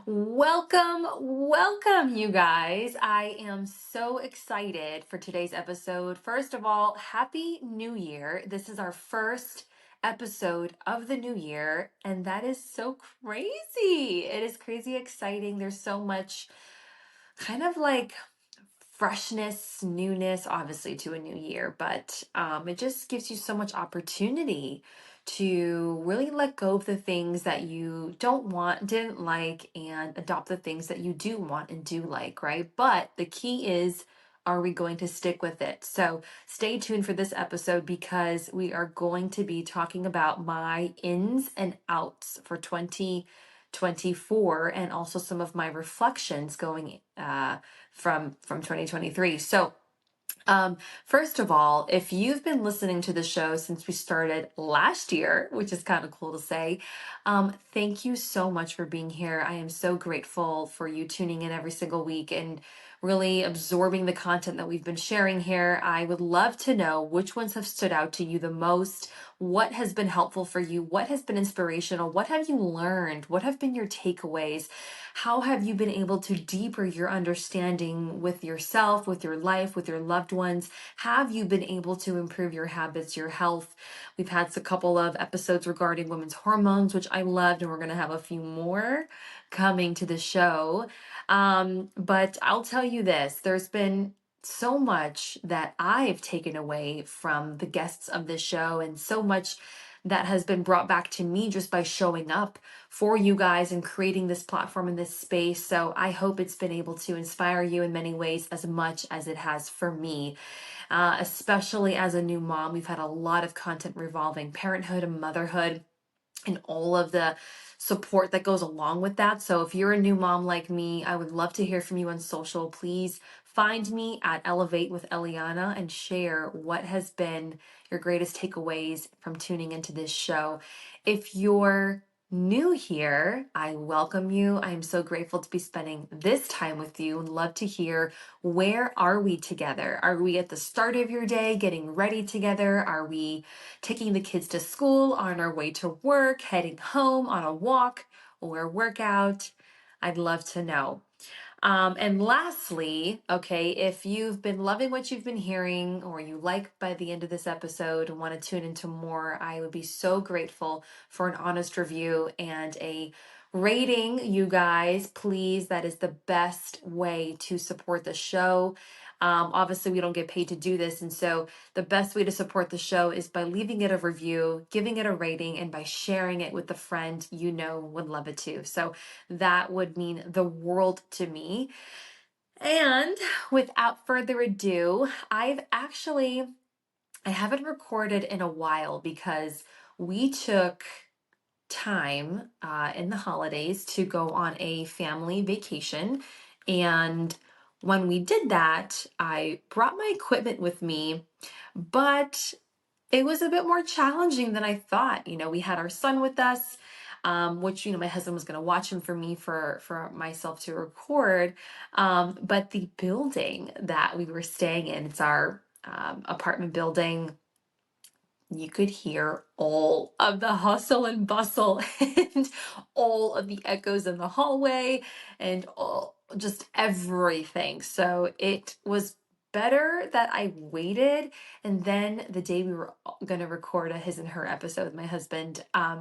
Welcome, you guys. I am so excited for today's episode. First of all, Happy New Year. This is our first episode of the new year, and that is so crazy. It is crazy exciting. There's so much kind of like freshness, newness, obviously to a new year, but it just gives you so much opportunity to really let go of the things that you don't want, didn't like, and adopt the things that you do want and do like, right? But the key is, are we going to stick with it? So stay tuned for this episode because we are going to be talking about my ins and outs for 2024 and also some of my reflections going from 2023. So, first of all, if you've been listening to the show since we started last year, which is kind of cool to say, thank you so much for being here. I am so grateful for you tuning in every single week and really absorbing the content that we've been sharing here. I would love to know which ones have stood out to you the most. What has been helpful for you? What has been inspirational? What have you learned? What have been your takeaways? How have you been able to deepen your understanding with yourself, with your life, with your loved ones? Have you been able to improve your habits, your health? We've had a couple of episodes regarding women's hormones, which I loved, and we're going to have a few more coming to the show. But I'll tell you this, there's been so much that I've taken away from the guests of this show, and so much that has been brought back to me just by showing up for you guys and creating this platform in this space. So I hope it's been able to inspire you in many ways as much as it has for me. Especially as a new mom, we've had a lot of content revolving parenthood and motherhood and all of the support that goes along with that. So if you're a new mom like me, I would love to hear from you on social. Please find me at Elevate with Eleana and share what has been your greatest takeaways from tuning into this show. If you're new here, I welcome you. I am so grateful to be spending this time with you and love to hear, where are we together? Are we at the start of your day getting ready together? Are we taking the kids to school, on our way to work, heading home, on a walk or a workout? I'd love to know. And lastly, okay, if you've been loving what you've been hearing or you like by the end of this episode and want to tune into more, I would be so grateful for an honest review and a rating, you guys. Please, that is the best way to support the show. Obviously, we don't get paid to do this. And so the best way to support the show is by leaving it a review, giving it a rating, and by sharing it with a friend you know would love it too. So that would mean the world to me. And without further ado, I haven't recorded in a while because we took time in the holidays to go on a family vacation. And when we did that, I brought my equipment with me, but it was a bit more challenging than I thought. We had our son with us, which, my husband was going to watch him for me for myself to record. But the building that we were staying in, it's our apartment building. You could hear all of the hustle and bustle and all of the echoes in the hallway and just everything. So it was better that I waited. And then the day we were going to record a his and her episode with my husband, I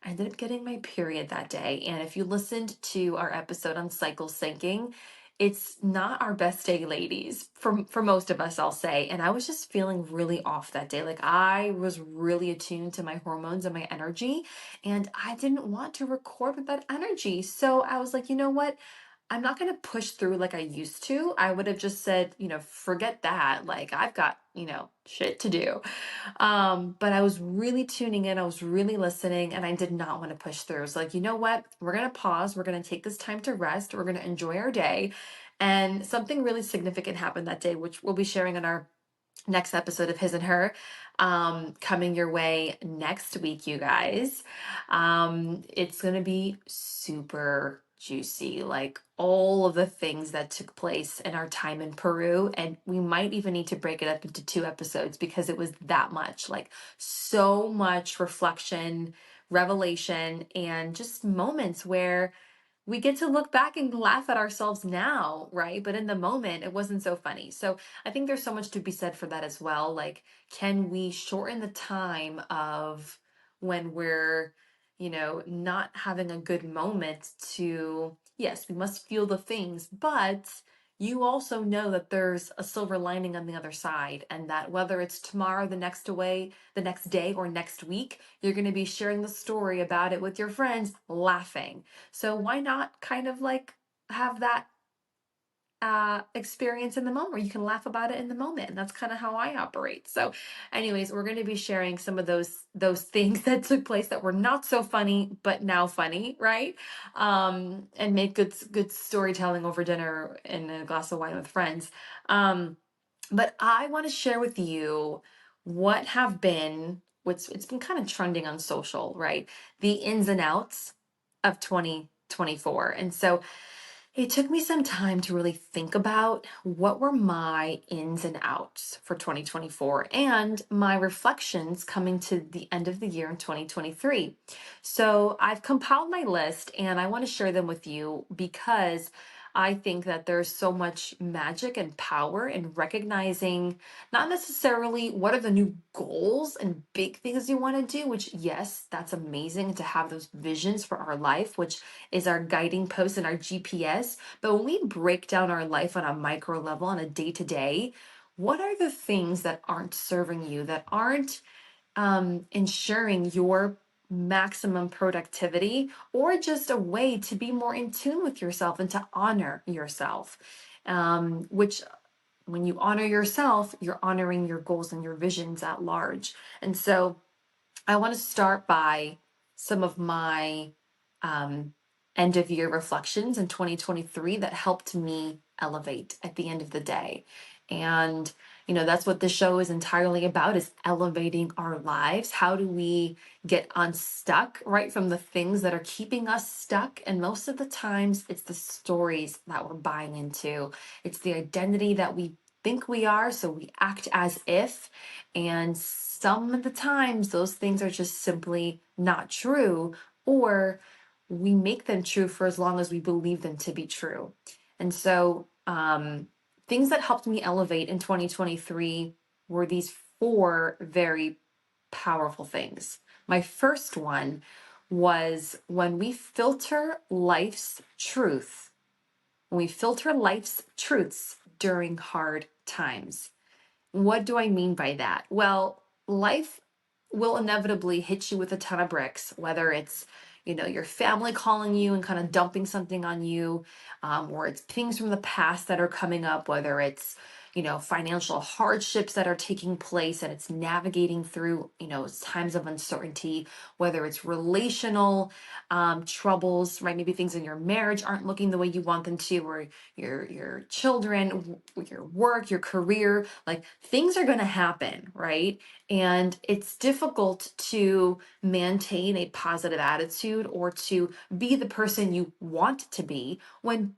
ended up getting my period that day. And if you listened to our episode on cycle syncing, it's not our best day, ladies, for most of us, I'll say. And I was just feeling really off that day. Like, I was really attuned to my hormones and my energy, and I didn't want to record with that energy. So I was like, you know what? I'm not going to push through like I used to. I would have just said, forget that. Like, I've got, shit to do. But I was really tuning in. I was really listening, and I did not want to push through. I was like, you know what? We're going to pause. We're going to take this time to rest. We're going to enjoy our day. And something really significant happened that day, which we'll be sharing in our next episode of His and Her, coming your way next week, you guys. It's going to be super juicy, like all of the things that took place in our time in Peru. And we might even need to break it up into 2 episodes because it was that much, like so much reflection, revelation, and just moments where we get to look back and laugh at ourselves now, right? But in the moment, it wasn't so funny. So I think there's so much to be said for that as well. Like, can we shorten the time of when we're, not having a good moment to, yes, we must feel the things, but you also know that there's a silver lining on the other side, and that whether it's tomorrow, the next day, or next week, you're going to be sharing the story about it with your friends, laughing. So why not kind of like have that experience in the moment where you can laugh about it in the moment? And that's kind of how I operate. So anyways, we're going to be sharing some of those things that took place that were not so funny but now funny, right? And make good storytelling over dinner and a glass of wine with friends. But I want to share with you what have been what's it's been kind of trending on social, right? The ins and outs of 2024. And so it took me some time to really think about what were my ins and outs for 2024 and my reflections coming to the end of the year in 2023. So I've compiled my list and I want to share them with you because I think that there's so much magic and power in recognizing not necessarily what are the new goals and big things you want to do, which, yes, that's amazing to have those visions for our life, which is our guiding post and our GPS. But when we break down our life on a micro level, on a day to day, what are the things that aren't serving you, that aren't ensuring your maximum productivity, or just a way to be more in tune with yourself and to honor yourself? Which, when you honor yourself, you're honoring your goals and your visions at large. And so, I want to start by some of my um, end of year reflections in 2023 that helped me elevate at the end of the day. And, that's what the show is entirely about, is elevating our lives. How do we get unstuck, right, from the things that are keeping us stuck? And most of the times it's the stories that we're buying into. It's the identity that we think we are, so we act as if. And some of the times, those things are just simply not true, or we make them true for as long as we believe them to be true. And so, things that helped me elevate in 2023 were these four very powerful things. My first one was when we filter life's truths during hard times. What do I mean by that? Well, life will inevitably hit you with a ton of bricks, whether it's, your family calling you and kind of dumping something on you, or it's things from the past that are coming up, whether it's, financial hardships that are taking place and it's navigating through, times of uncertainty, whether it's relational troubles, right? Maybe things in your marriage aren't looking the way you want them to, or your children, your work, your career, like things are going to happen, right? And it's difficult to maintain a positive attitude or to be the person you want to be when,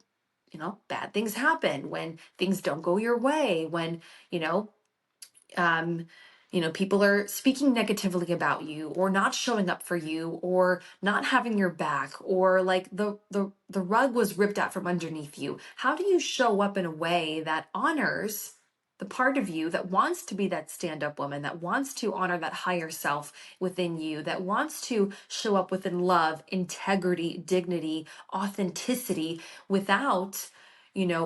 bad things happen, when things don't go your way, when, you know, um, people are speaking negatively about you, or not showing up for you, or not having your back, or like the rug was ripped out from underneath you. How do you show up in a way that honors the part of you that wants to be that stand-up woman, that wants to honor that higher self within you, that wants to show up within love, integrity, dignity, authenticity, without,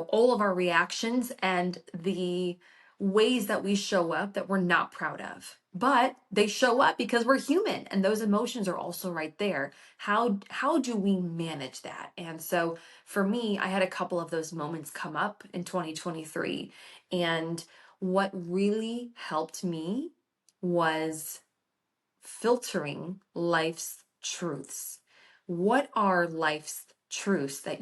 all of our reactions and the ways that we show up that we're not proud of, but they show up because we're human and those emotions are also right there. How do we manage that? And so for me, I had a couple of those moments come up in 2023, and what really helped me was filtering life's truths. What are life's truths that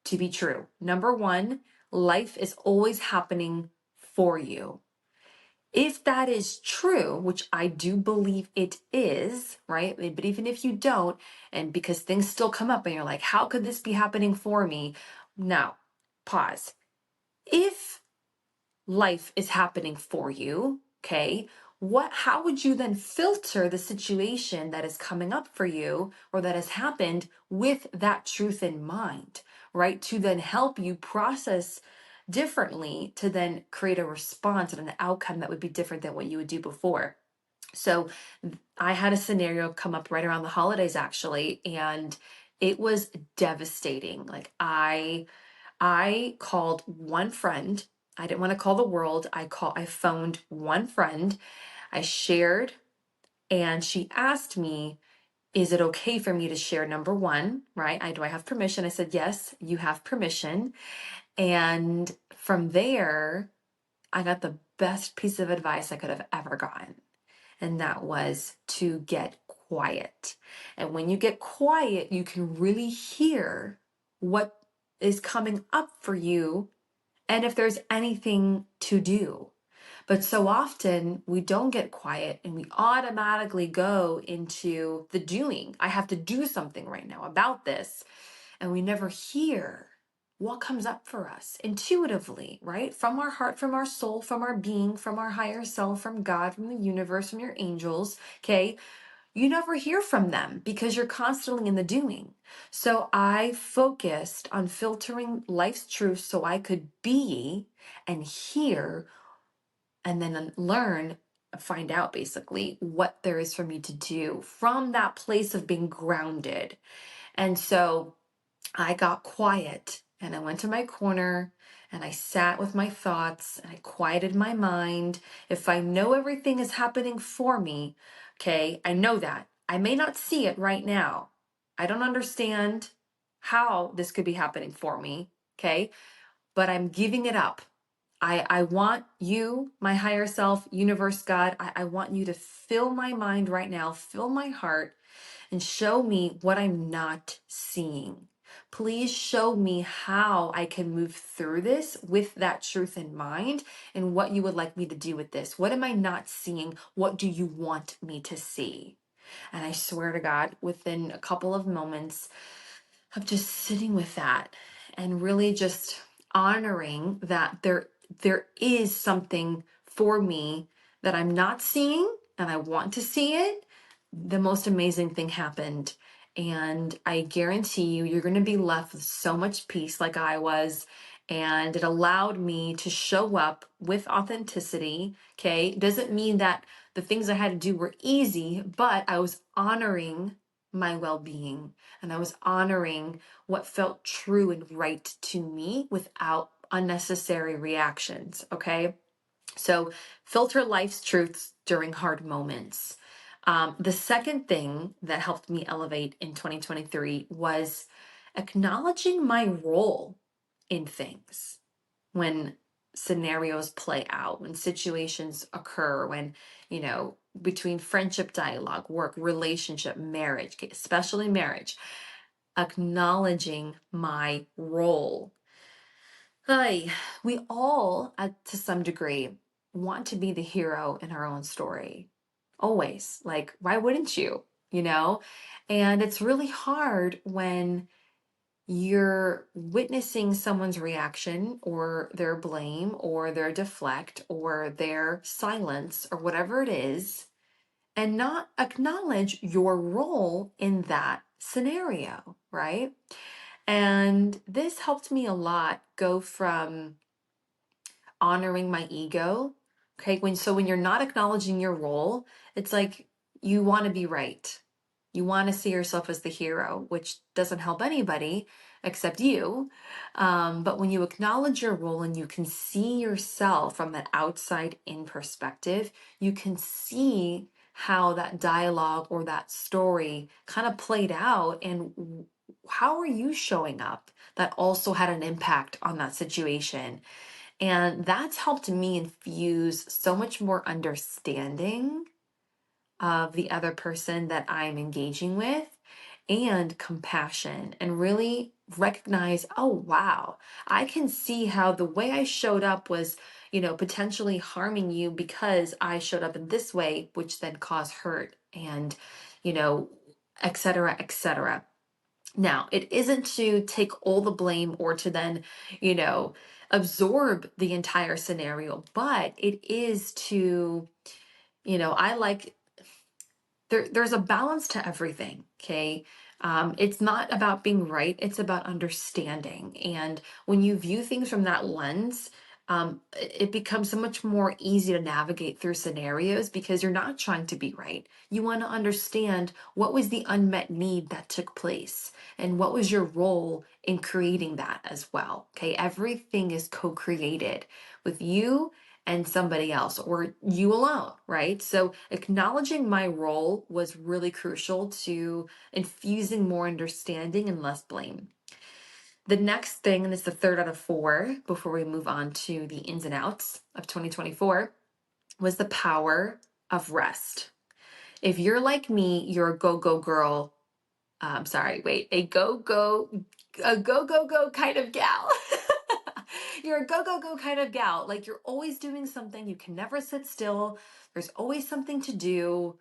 to be true? Number one, life is always happening for you. If that is true, which I do believe it is, right? But even if you don't, and because things still come up and you're like, how could this be happening for me? Now, pause. If life is happening for you, okay, how would you then filter the situation that is coming up for you or that has happened with that truth in mind, right? To then help you process differently, to then create a response and an outcome that would be different than what you would do before. So I had a scenario come up right around the holidays actually, and it was devastating. Like I called one friend. I didn't want to call the world. I phoned one friend. I shared, and she asked me, is it okay for me to share? Number one, right? Do I have permission? I said, yes, you have permission. And from there, I got the best piece of advice I could have ever gotten. And that was to get quiet. And when you get quiet, you can really hear what is coming up for you and if there's anything to do. But so often we don't get quiet and we automatically go into the doing. I have to do something right now about this. And we never hear what comes up for us intuitively, right? From our heart, from our soul, from our being, from our higher self, from God, from the universe, from your angels. Okay. You never hear from them because you're constantly in the doing. So I focused on filtering life's truth so I could be and hear and then learn, find out basically what there is for me to do from that place of being grounded. And so I got quiet and I went to my corner and I sat with my thoughts and I quieted my mind. If I know everything is happening for me, okay, I know that. I may not see it right now. I don't understand how this could be happening for me, okay, but I'm giving it up. I want you, my higher self, universe, God, I want you to fill my mind right now, fill my heart, and show me what I'm not seeing. Please show me how I can move through this with that truth in mind and what you would like me to do with this. What am I not seeing? What do you want me to see? And I swear to God, within a couple of moments of just sitting with that and really just honoring that there is something for me that I'm not seeing and I want to see it, the most amazing thing happened. And I guarantee you, you're going to be left with so much peace like I was. And it allowed me to show up with authenticity. Okay. Doesn't mean that the things I had to do were easy, but I was honoring my well being and I was honoring what felt true and right to me without unnecessary reactions. Okay. So filter life's truths during hard moments. The second thing that helped me elevate in 2023 was acknowledging my role in things when scenarios play out, when situations occur, when, between friendship, dialogue, work, relationship, marriage, okay, especially marriage, acknowledging my role. Hi, we all, to some degree, want to be the hero in our own story. Always. Like, why wouldn't you? You know? And it's really hard when you're witnessing someone's reaction or their blame or their deflect or their silence or whatever it is, and not acknowledge your role in that scenario, right? And this helped me a lot go from honoring my ego. Okay. When you're not acknowledging your role, it's like you want to be right. You want to see yourself as the hero, which doesn't help anybody except you. But when you acknowledge your role and you can see yourself from that outside in perspective, you can see how that dialogue or that story kind of played out and how are you showing up that also had an impact on that situation. And that's helped me infuse so much more understanding of the other person that I'm engaging with and compassion and really recognize, oh, wow, I can see how the way I showed up was, potentially harming you because I showed up in this way, which then caused hurt and, you know, et cetera, et cetera. Now, it isn't to take all the blame or to then, you know, absorb the entire scenario, but it is to I like there's a balance to everything. Okay. It's not about being right, it's about understanding. And when you view things from that lens, it becomes so much more easy to navigate through scenarios because you're not trying to be right. You want to understand what was the unmet need that took place and what was your role in creating that as well. Okay. Everything is co created with you and somebody else or you alone, right? So acknowledging my role was really crucial to infusing more understanding and less blame. The next thing, and it's the third out of four before we move on to the ins and outs of 2024, was the power of rest. If you're like me, you're a go go girl. Sorry, wait, a go go go kind of gal. You're a go go go kind of gal. Like you're always doing something. You can never sit still. There's always something to do.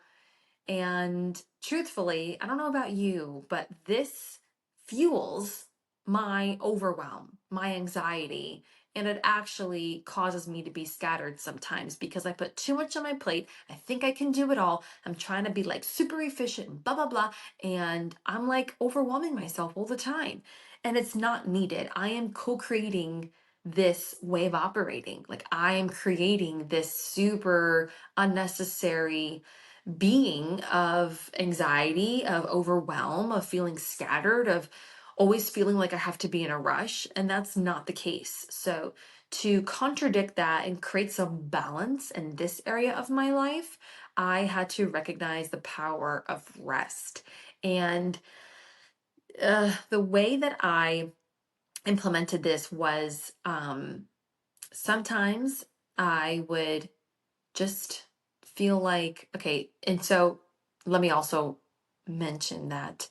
And truthfully, I don't know about you, but this fuels my overwhelm, my anxiety, and it actually causes me to be scattered sometimes because I put too much on my plate. I think I can do it all. I'm trying to be like super efficient and blah, blah, blah. And I'm like overwhelming myself all the time. And it's not needed. I am co creating this way of operating. Like I am creating this super unnecessary being of anxiety, of overwhelm, of feeling scattered, of always feeling like I have to be in a rush. And that's not the case. So, to contradict that and create some balance in this area of my life, I had to recognize the power of rest. And the way that I implemented this was sometimes I would just feel like, okay, and so let me also mention that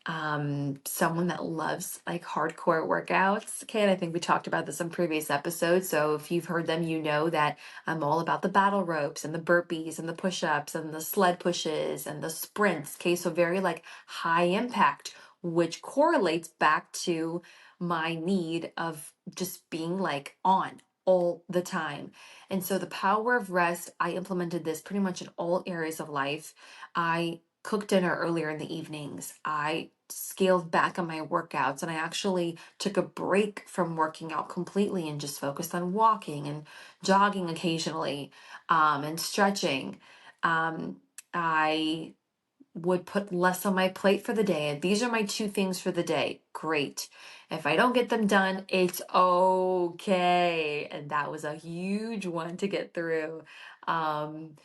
someone that loves like hardcore workouts. Okay, and I think we talked about this in previous episodes. So if you've heard them, you know that I'm all about the battle ropes and the burpees and the push-ups and the sled pushes and the sprints. Okay, so very like high impact, which correlates back to my need of just being like on all the time. And so the power of rest, I implemented this pretty much in all areas of life. I cooked dinner earlier in the evenings. I scaled back on my workouts and I actually took a break from working out completely and just focused on walking and jogging occasionally and stretching. I would put less on my plate for the day. And these are my two things for the day. Great. If I don't get them done, it's okay. And that was a huge one to get through. Um,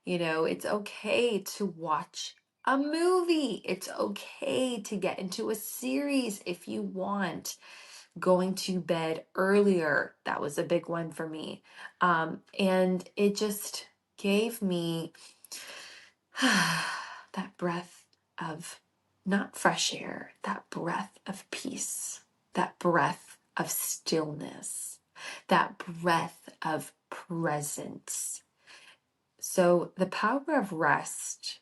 it's okay to watch a movie. It's okay to get into a series if you want. Going to bed earlier, that was a big one for me. And it just gave me that breath of not fresh air, that breath of peace, that breath of stillness, that breath of presence. So the power of rest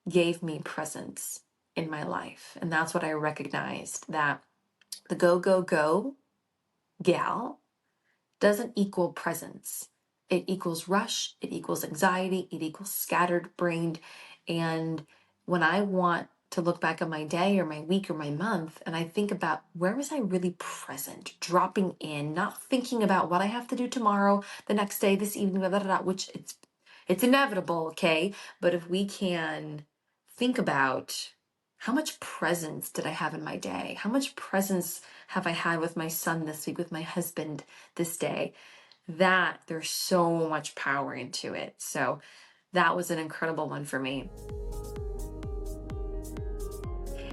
gave me presence in my life. And that's what I recognized, that the go, go, go gal doesn't equal presence. It equals rush, it equals anxiety, it equals scattered brained. And when I want to look back on my day or my week or my month, and I think about where was I really present, dropping in, not thinking about what I have to do tomorrow, the next day, this evening, blah, blah, blah, which it's inevitable, okay? But if we can think about how much presence did I have in my day? How much presence have I had with my son this week, with my husband this day? That there's so much power into it. So that was an incredible one for me.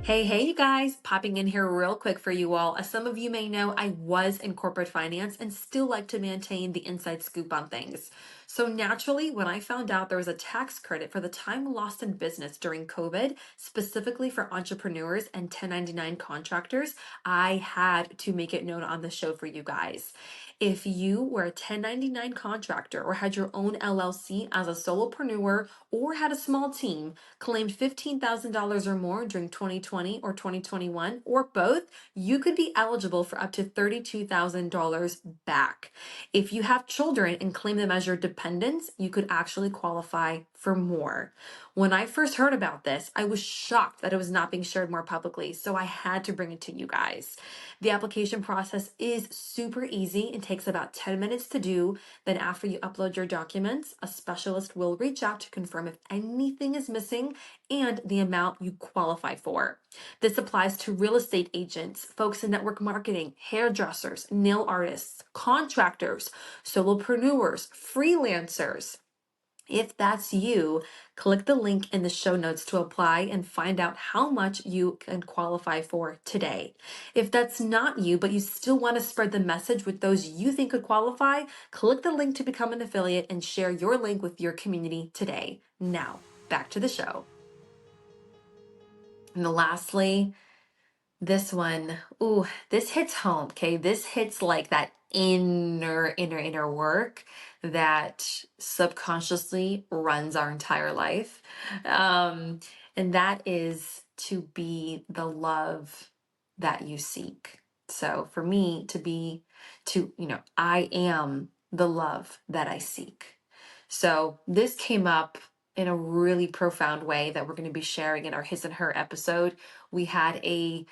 Hey, you guys, popping in here real quick for you all. As some of you may know, I was in corporate finance and still like to maintain the inside scoop on things. So naturally, when I found out there was a tax credit for the time lost in business during COVID, specifically for entrepreneurs and 1099 contractors, I had to make it known on the show for you guys. If you were a 1099 contractor or had your own LLC as a solopreneur or had a small team, claimed $15,000 or more during 2020 or 2021, or both, you could be eligible for up to $32,000 back. If you have children and claim them as your dependents, you could actually qualify for more. When I first heard about this, I was shocked that it was not being shared more publicly, so I had to bring it to you guys. The application process is super easy. It takes about 10 minutes to do. Then after you upload your documents, a specialist will reach out to confirm if anything is missing and the amount you qualify for. This applies to real estate agents, folks in network marketing, hairdressers, nail artists, contractors, solopreneurs, freelancers. If that's you, click the link in the show notes to apply and find out how much you can qualify for today. If that's not you, but you still want to spread the message with those you think could qualify, click the link to become an affiliate and share your link with your community today. Now, back to the show. And lastly, this one, ooh, this hits home, okay? This hits like that inner work that subconsciously runs our entire life. And that is to be the love that you seek. So for me I am the love that I seek. So this came up in a really profound way that we're going to be sharing in our His and Her episode. We had a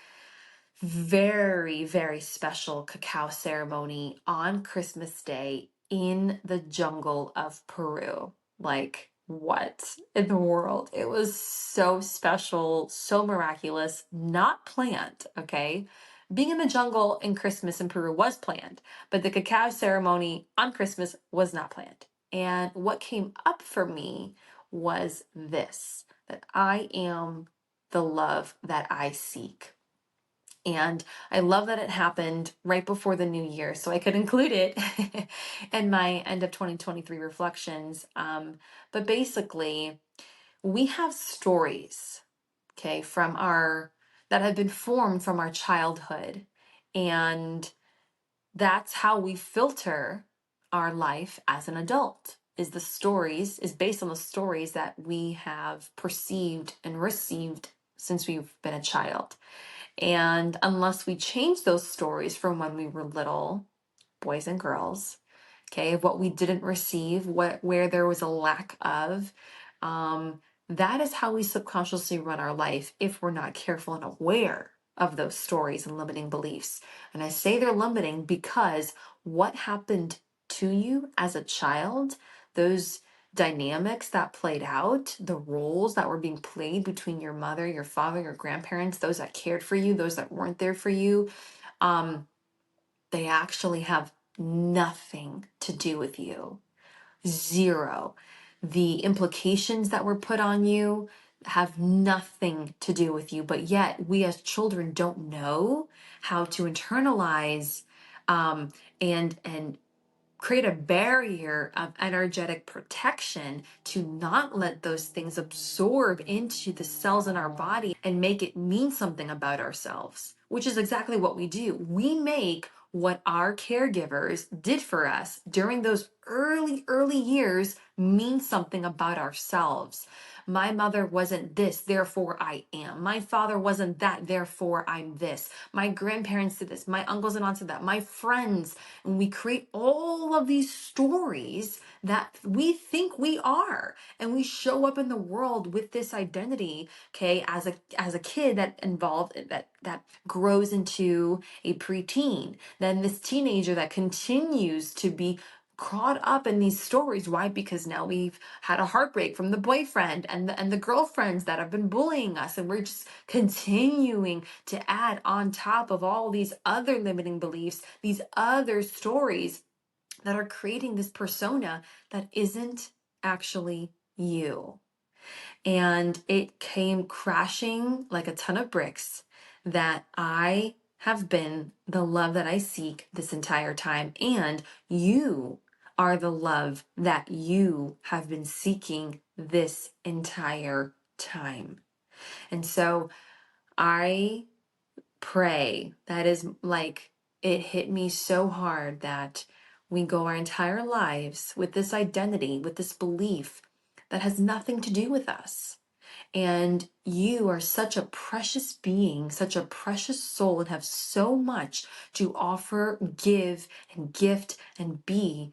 very, very special cacao ceremony on Christmas Day in the jungle of Peru. Like, what in the world? It was so special, so miraculous, not planned, okay? Being in the jungle in Christmas in Peru was planned, but the cacao ceremony on Christmas was not planned. And what came up for me was this, that I am the love that I seek. And I love that it happened right before the new year, so I could include it in my end of 2023 reflections. But basically, we have stories, okay, that have been formed from our childhood. And that's how we filter our life as an adult. Is based on the stories that we have perceived and received since we've been a child. And unless we change those stories from when we were little, boys and girls, okay, of what we didn't receive, where there was a lack of, that is how we subconsciously run our life if we're not careful and aware of those stories and limiting beliefs. And I say they're limiting because what happened to you as a child, those dynamics that played out, the roles that were being played between your mother, your father, your grandparents, those that cared for you, those that weren't there for you, they actually have nothing to do with you. Zero. The implications that were put on you have nothing to do with you, but yet we as children don't know how to internalize and create a barrier of energetic protection to not let those things absorb into the cells in our body and make it mean something about ourselves, which is exactly what we do. We make what our caregivers did for us during those early years mean something about ourselves. My mother wasn't this, therefore I am. My father wasn't that, therefore I'm this. My grandparents did this. My uncles and aunts did that. My friends. And we create all of these stories that we think we are. And we show up in the world with this identity, okay, as a kid that grows into a preteen. Then this teenager that continues to be caught up in these stories. Why? Because now we've had a heartbreak from the boyfriend and the girlfriends that have been bullying us, and we're just continuing to add on top of all these other limiting beliefs, these other stories that are creating this persona that isn't actually you. And it came crashing like a ton of bricks that I have been the love that I seek this entire time, and you are the love that you have been seeking this entire time. And so I pray that is like, it hit me so hard that we go our entire lives with this identity, with this belief that has nothing to do with us. And you are such a precious being, such a precious soul, and have so much to offer, give, and gift, and be,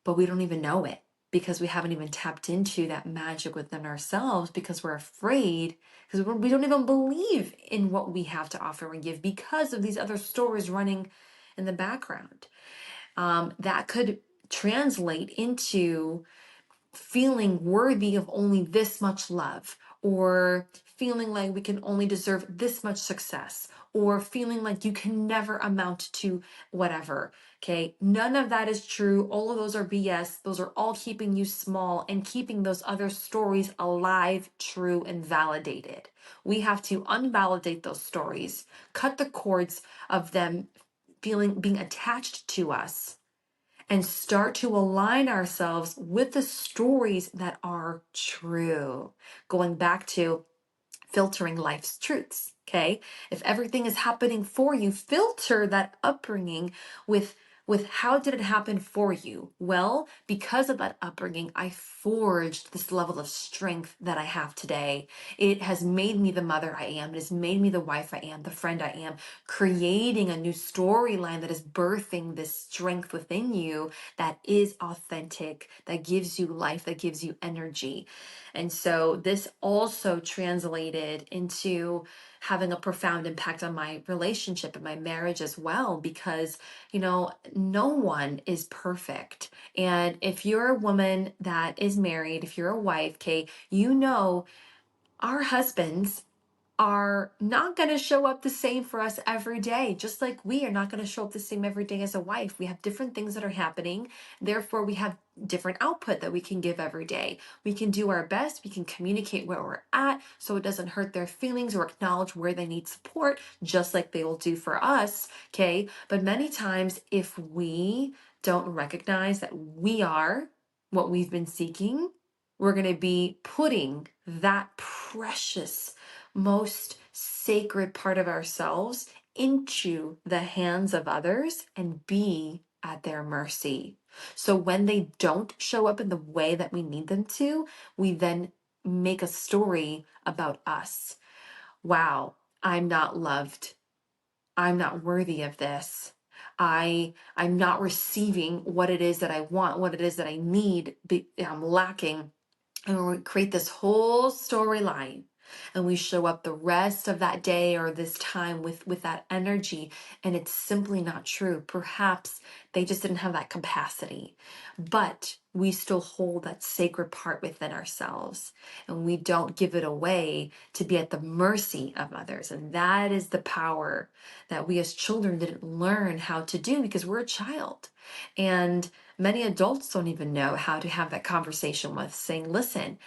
but we don't even know it because we haven't even tapped into that magic within ourselves because we're afraid, because we don't even believe in what we have to offer and give because of these other stories running in the background. That could translate into feeling worthy of only this much love, or feeling like we can only deserve this much success, or feeling like you can never amount to whatever. Okay, none of that is true. All of those are BS. Those are all keeping you small and keeping those other stories alive, true, and validated. We have to unvalidate those stories, cut the cords of them being attached to us, and start to align ourselves with the stories that are true. Going back to filtering life's truths, okay? If everything is happening for you, filter that upbringing with how did it happen for you? Well, because of that upbringing, I forged this level of strength that I have today. It has made me the mother I am. It has made me the wife I am, the friend I am, creating a new storyline that is birthing this strength within you that is authentic, that gives you life, that gives you energy. And so this also translated into having a profound impact on my relationship and my marriage as well, because, no one is perfect. And if you're a woman that is married, if you're a wife, okay, our husbands are not going to show up the same for us every day, just like we are not going to show up the same every day as a wife. We have different things that are happening. Therefore, we have different output that we can give every day. We can do our best. We can communicate where we're at so it doesn't hurt their feelings, or acknowledge where they need support, just like they will do for us. Okay. But many times, if we don't recognize that we are what we've been seeking, we're going to be putting that precious, most sacred part of ourselves into the hands of others and be at their mercy. So when they don't show up in the way that we need them to, we then make a story about us. Wow, I'm not loved. I'm not worthy of this. I'm not receiving what it is that I want, what it is that I need. I'm lacking. And we create this whole storyline, and we show up the rest of that day or this time with that energy, and it's simply not true. Perhaps they just didn't have that capacity, but we still hold that sacred part within ourselves, and we don't give it away to be at the mercy of others. And that is the power that we as children didn't learn how to do because we're a child. And many adults don't even know how to have that conversation with, saying, listen,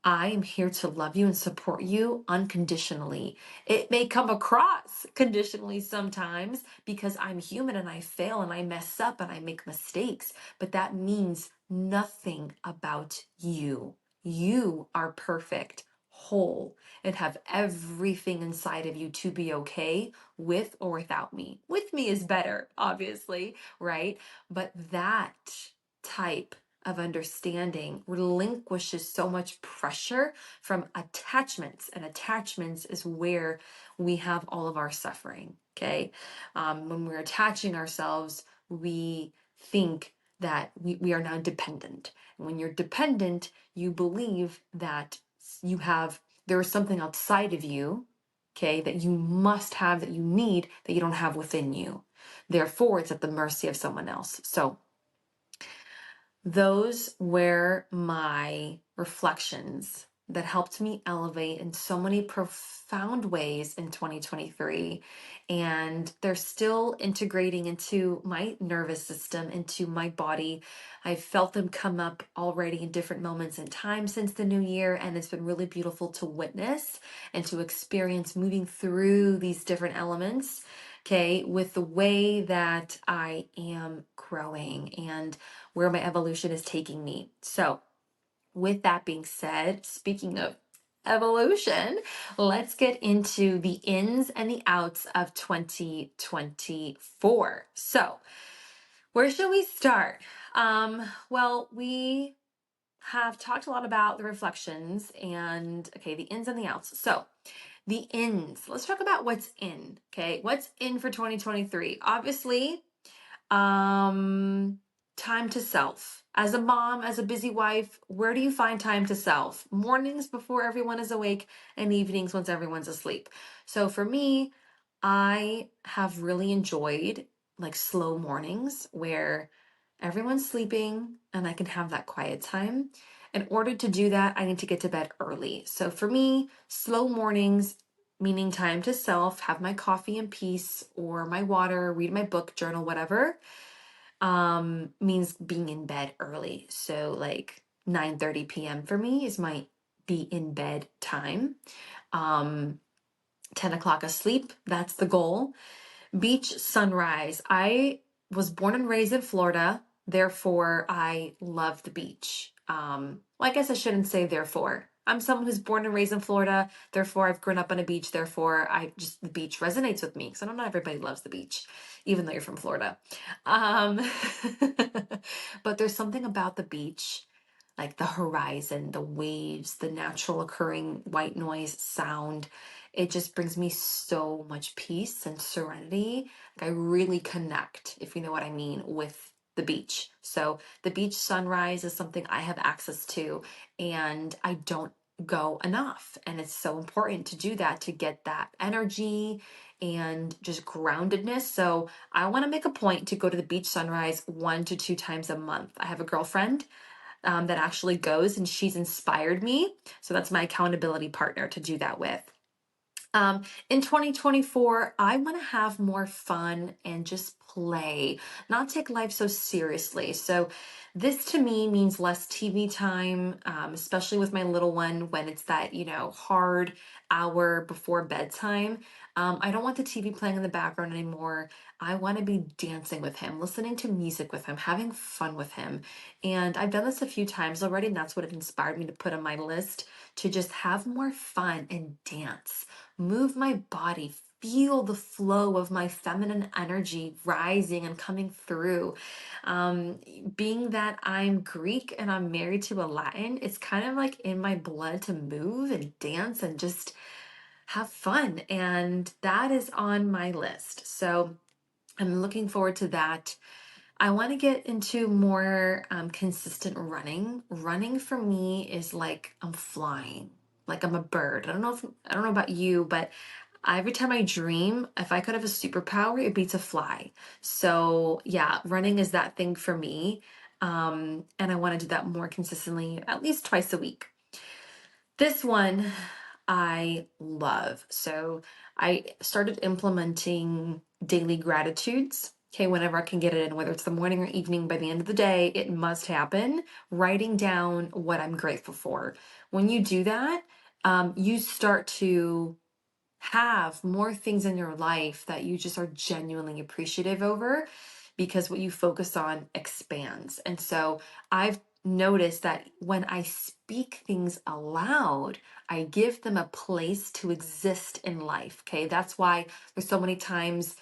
I am here to love you and support you unconditionally. It may come across conditionally sometimes because I'm human and I fail and I mess up and I make mistakes, but that means nothing about you. You are perfect, whole, and have everything inside of you to be okay with or without me. With me is better, obviously, right? But that type of understanding relinquishes so much pressure from attachments, and attachments is where we have all of our suffering. Okay, when we're attaching ourselves, we think that we are now dependent, and when you're dependent, you believe that there is something outside of you, okay, that you must have, that you need, that you don't have within you. Therefore, it's at the mercy of someone else. So those were my reflections that helped me elevate in so many profound ways in 2023. And they're still integrating into my nervous system, into my body. I've felt them come up already in different moments in time since the new year. And it's been really beautiful to witness and to experience moving through these different elements, okay, with the way that I am growing and where my evolution is taking me. So, with that being said, speaking of evolution, let's get into the ins and the outs of 2024. So, where should we start? Well, we have talked a lot about the reflections and, okay, the ins and the outs. So, the ins, let's talk about what's in, okay? What's in for 2023? Obviously, um, time to self. As a mom, as a busy wife, where do you find time to self? Mornings before everyone is awake and evenings once everyone's asleep. So for me, I have really enjoyed like slow mornings where everyone's sleeping and I can have that quiet time. In order to do that, I need to get to bed early. So for me, slow mornings, meaning time to self, have my coffee in peace or my water, read my book, journal, whatever, means being in bed early. So like 9:30 p.m. for me is my be in bed time. Um, 10 o'clock asleep, that's the goal. Beach sunrise. I was born and raised in Florida, therefore I love the beach. Well, I guess I shouldn't say therefore. I'm someone who's born and raised in Florida, therefore I've grown up on a beach, therefore the beach resonates with me because I don't know everybody loves the beach, even though you're from Florida. Um, but there's something about the beach, like the horizon, the waves, the natural occurring white noise sound. It just brings me so much peace and serenity. Like I really connect, if you know what I mean, with the beach. So the beach sunrise is something I have access to, and I don't go enough. And it's so important to do that, to get that energy and just groundedness. So I want to make a point to go to the beach sunrise 1 to 2 times a month. I have a girlfriend that actually goes, and she's inspired me. So that's my accountability partner to do that with. In 2024, I want to have more fun and just play, not take life so seriously. So, this to me means less TV time, especially with my little one when it's that, hard hour before bedtime. I don't want the TV playing in the background anymore. I want to be dancing with him, listening to music with him, having fun with him. And I've done this a few times already, and that's what it inspired me to put on my list to just have more fun and dance, move my body, feel the flow of my feminine energy rising and coming through. Um, Being that I'm Greek and I'm married to a Latin, it's kind of like in my blood to move and dance and just have fun. And that is on my list. So I'm looking forward to that. I want to get into more consistent running. Running for me is like I'm flying, like I'm a bird. I don't know about you, but every time I dream, if I could have a superpower, it'd be to fly. So yeah, running is that thing for me. And I want to do that more consistently, at least twice a week. This one I love. So I started implementing daily gratitudes. Okay, whenever I can get it in, whether it's the morning or evening, by the end of the day, it must happen. Writing down what I'm grateful for. When you do that, you start to have more things in your life that you just are genuinely appreciative over because what you focus on expands. And so I've noticed that when I speak things aloud, I give them a place to exist in life. Okay. That's why there's so many times,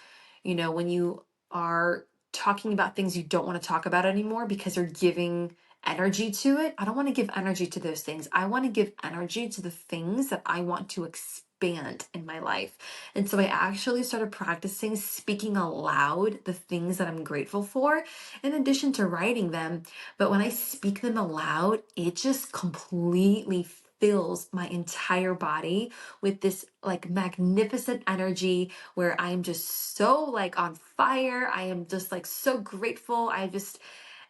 when you are talking about things you don't want to talk about anymore because you're giving energy to it. I don't want to give energy to those things. I want to give energy to the things that I want to expand in my life. And so I actually started practicing speaking aloud the things that I'm grateful for, in addition to writing them. But when I speak them aloud, it just completely fills my entire body with this like magnificent energy where I'm just so like on fire. I am just like so grateful.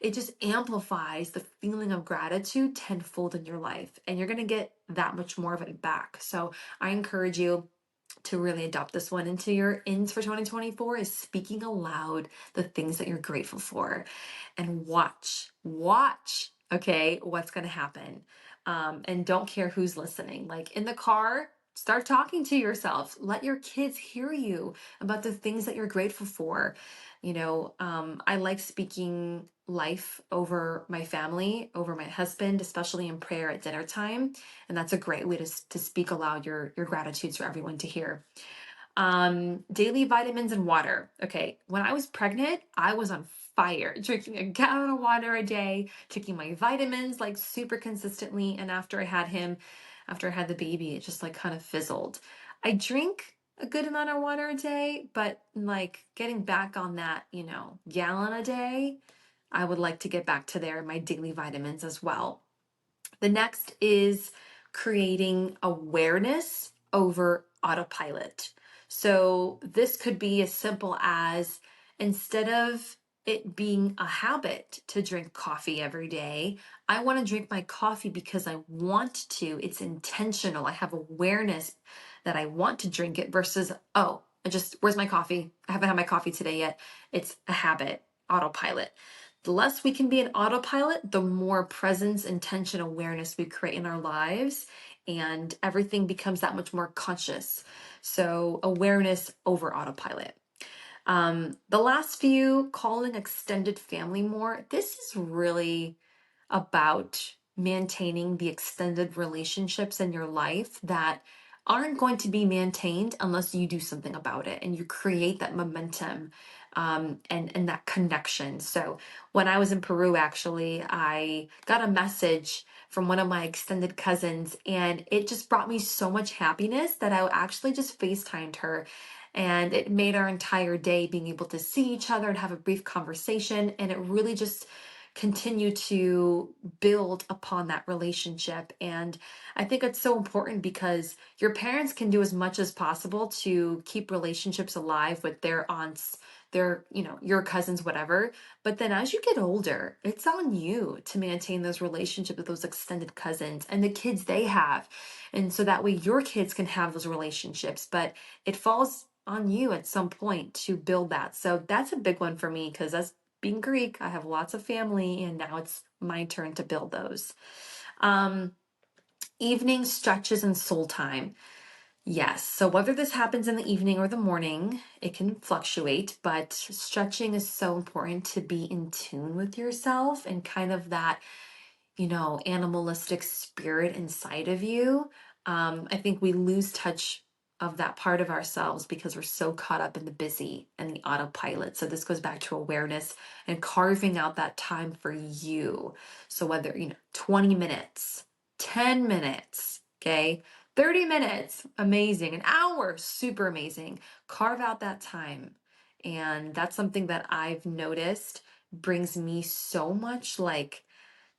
It just amplifies the feeling of gratitude tenfold in your life, and you're going to get that much more of it back. So I encourage you to really adopt this one into your ins for 2024 is speaking aloud the things that you're grateful for, and watch, okay, what's going to happen. And don't care who's listening. Like in the car, start talking to yourself. Let your kids hear you about the things that you're grateful for. I like speaking life over my family, over my husband, especially in prayer at dinner time. And that's a great way to speak aloud your gratitudes for everyone to hear. Daily vitamins and water. Okay, when I was pregnant, I was on fire, drinking a gallon of water a day, taking my vitamins like super consistently. And after I had the baby, it just like kind of fizzled. I drink a good amount of water a day, but like getting back on that, gallon a day, I would like to get back to there, my daily vitamins as well. The next is creating awareness over autopilot. So this could be as simple as, instead of it being a habit to drink coffee every day, I want to drink my coffee because I want to. It's intentional. I have awareness that I want to drink it versus, oh, where's my coffee? I haven't had my coffee today yet. It's a habit, autopilot. The less we can be an autopilot, the more presence, intention, awareness we create in our lives, and everything becomes that much more conscious. So, awareness over autopilot. The last few, calling extended family more. This is really about maintaining the extended relationships in your life that aren't going to be maintained unless you do something about it and you create that momentum, and that connection. So when I was in Peru, actually, I got a message from one of my extended cousins, and it just brought me so much happiness that I actually just FaceTimed her. And it made our entire day being able to see each other and have a brief conversation. And it really just continue to build upon that relationship. And I think it's so important because your parents can do as much as possible to keep relationships alive with their aunts, their, your cousins, whatever. But then as you get older, it's on you to maintain those relationships with those extended cousins and the kids they have. And so that way your kids can have those relationships. But it falls on you at some point to build that. So that's a big one for me because that's being Greek, I have lots of family, and now it's my turn to build those. Um, Evening stretches and soul time. Yes. So whether this happens in the evening or the morning, it can fluctuate, but stretching is so important to be in tune with yourself and kind of that, animalistic spirit inside of you. I think we lose touch of that part of ourselves because we're so caught up in the busy and the autopilot. So this goes back to awareness and carving out that time for you. So whether, 20 minutes, 10 minutes, okay, 30 minutes, amazing, an hour, super amazing. Carve out that time. And that's something that I've noticed brings me so much like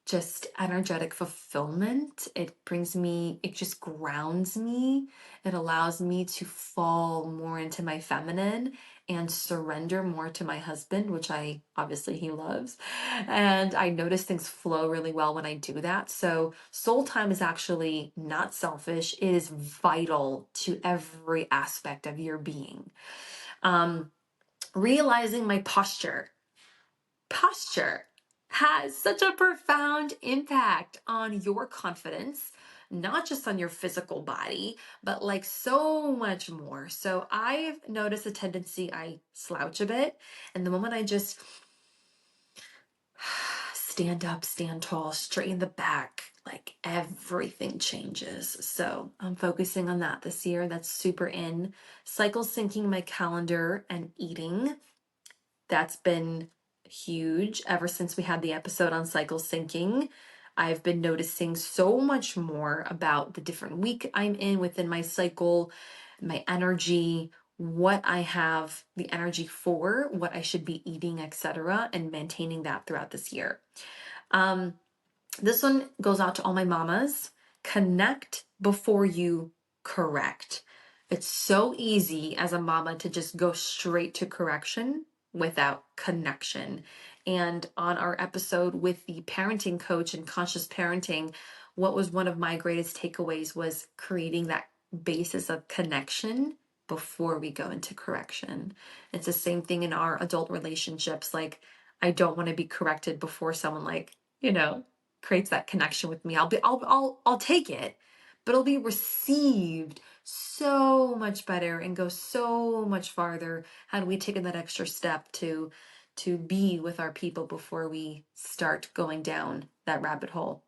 just energetic fulfillment. It just grounds me. It allows me to fall more into my feminine and surrender more to my husband, which obviously he loves. And I notice things flow really well when I do that. So soul time is actually not selfish. It is vital to every aspect of your being. Um, Realizing my posture has such a profound impact on your confidence, not just on your physical body, but like so much more. So I've noticed a tendency, I slouch a bit, and the moment I just stand up, stand tall, straighten the back, like everything changes. So I'm focusing on that this year. That's super in. Cycle syncing my calendar and eating. That's been huge ever since we had the episode on cycle syncing. I've been noticing so much more about the different week I'm in within my cycle, my energy, what I have the energy for, what I should be eating, etc., and maintaining that throughout this year. Um, this one goes out to all my mamas. Connect before you correct. It's so easy as a mama to just go straight to correction without connection. And on our episode with the parenting coach and conscious parenting, what was one of my greatest takeaways was creating that basis of connection before we go into correction. It's the same thing in our adult relationships. Like, I don't want to be corrected before someone creates that connection with me. I'll take it, but it'll be received so much better and go so much farther had we taken that extra step to be with our people before we start going down that rabbit hole.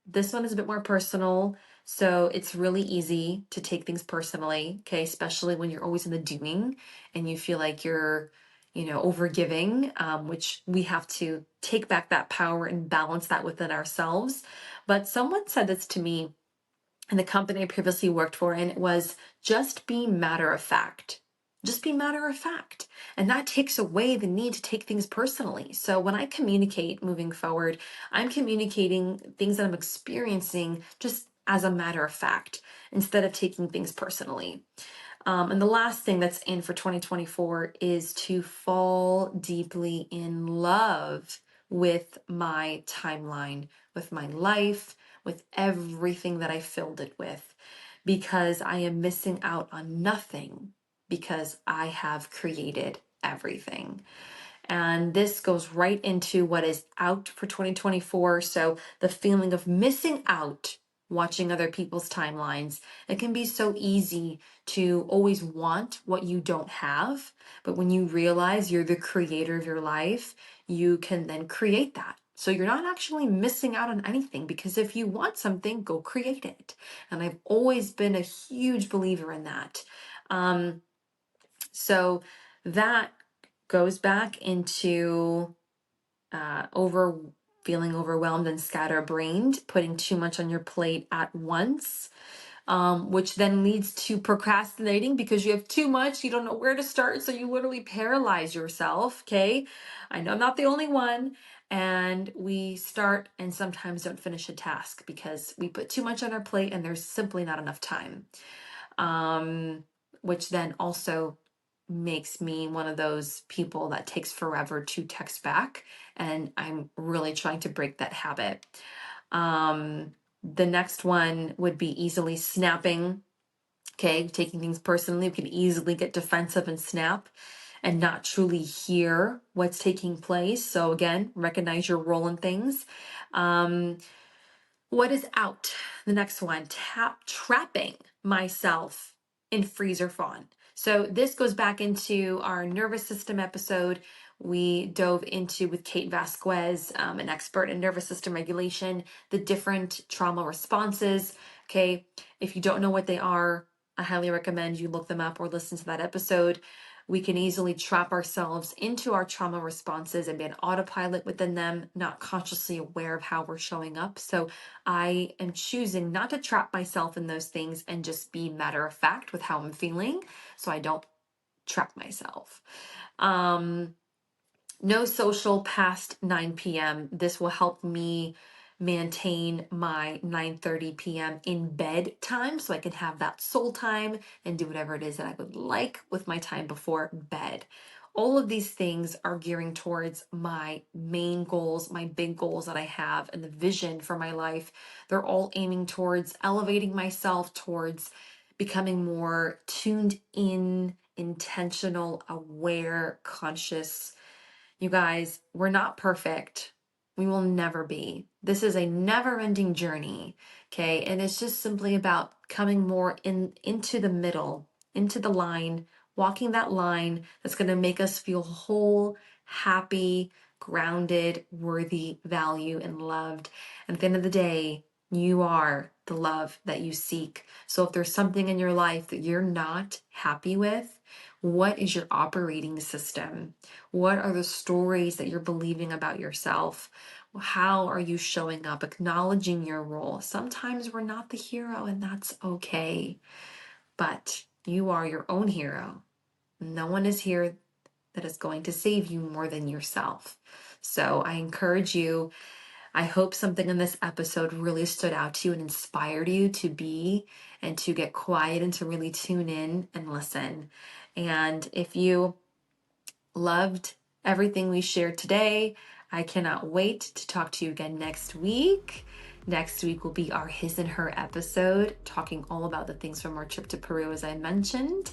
This one is a bit more personal. So it's really easy to take things personally, okay, especially when you're always in the doing and you feel like you're overgiving, which we have to take back that power and balance that within ourselves. But someone said this to me in the company I previously worked for, and it was just be matter of fact. Just be matter of fact. And that takes away the need to take things personally. So when I communicate moving forward, I'm communicating things that I'm experiencing just as a matter of fact instead of taking things personally. And the last thing that's in for 2024 is to fall deeply in love with my timeline, with my life, with everything that I filled it with, because I am missing out on nothing because I have created everything. And this goes right into what is out for 2024. So the feeling of missing out, watching other people's timelines. It can be so easy to always want what you don't have. But when you realize you're the creator of your life, you can then create that. So you're not actually missing out on anything, because if you want something, go create it. And I've always been a huge believer in that. So that goes back into feeling overwhelmed and scatterbrained, putting too much on your plate at once, which then leads to procrastinating because you have too much, you don't know where to start, so you literally paralyze yourself. Okay, I know I'm not the only one. And we start and sometimes don't finish a task because we put too much on our plate and there's simply not enough time, which then also makes me one of those people that takes forever to text back. And I'm really trying to break that habit. The next one would be easily snapping. Okay, taking things personally. We can easily get defensive and snap and not truly hear what's taking place. So again, recognize your role in things. What is out? The next one, trapping myself in freezer fawn. So this goes back into our nervous system episode we dove into with Kate Vasquez, an expert in nervous system regulation, the different trauma responses. Okay, if you don't know what they are, I highly recommend you look them up or listen to that episode. We can easily trap ourselves into our trauma responses and be an autopilot within them, not consciously aware of how we're showing up. So I am choosing not to trap myself in those things and just be matter of fact with how I'm feeling, so I don't trap myself. No social past 9 p.m. This will help me maintain my 9:30 p.m. in bed time so I can have that soul time and do whatever it is that I would like with my time before bed. All of these things are gearing towards my main goals, my big goals that I have, and the vision for my life. They're all aiming towards elevating myself, towards becoming more tuned in, intentional, aware, conscious. You guys, we're not perfect. We will never be. This is a never-ending journey, okay? And it's just simply about coming more into the middle, into the line, walking that line that's going to make us feel whole, happy, grounded, worthy, valued, and loved. And at the end of the day, you are the love that you seek. So if there's something in your life that you're not happy with, what is your operating system? What are the stories that you're believing about yourself? How are you showing up, acknowledging your role? Sometimes we're not the hero, and that's okay. But you are your own hero. No one is here that is going to save you more than yourself. So I encourage you. I hope something in this episode really stood out to you and inspired you to be and to get quiet and to really tune in and listen. And if you loved everything we shared today, I cannot wait to talk to you again next week. Next week will be our His and Her episode, talking all about the things from our trip to Peru, as I mentioned.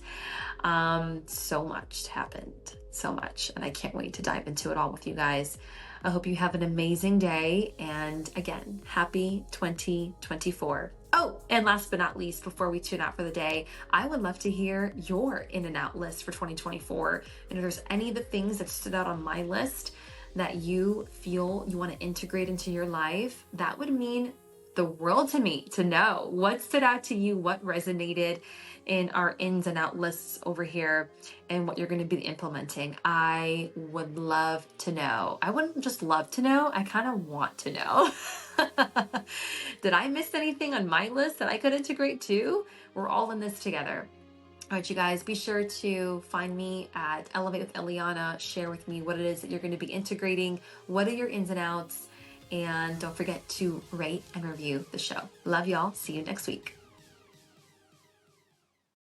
So much happened, so much, and I can't wait to dive into it all with you guys. I hope you have an amazing day, and again, happy 2024. Oh, and last but not least, before we tune out for the day, I would love to hear your in and out list for 2024. And if there's any of the things that stood out on my list that you feel you want to integrate into your life, that would mean the world to me to know what stood out to you, what resonated in our ins and out lists over here, and what you're going to be implementing. I would love to know. I wouldn't just love to know, I kind of want to know. Did I miss anything on my list that I could integrate too? We're all in this together. All right, you guys, be sure to find me at Elevate with Eleana. Share with me what it is that you're going to be integrating. What are your ins and outs? And don't forget to rate and review the show. Love y'all. See you next week.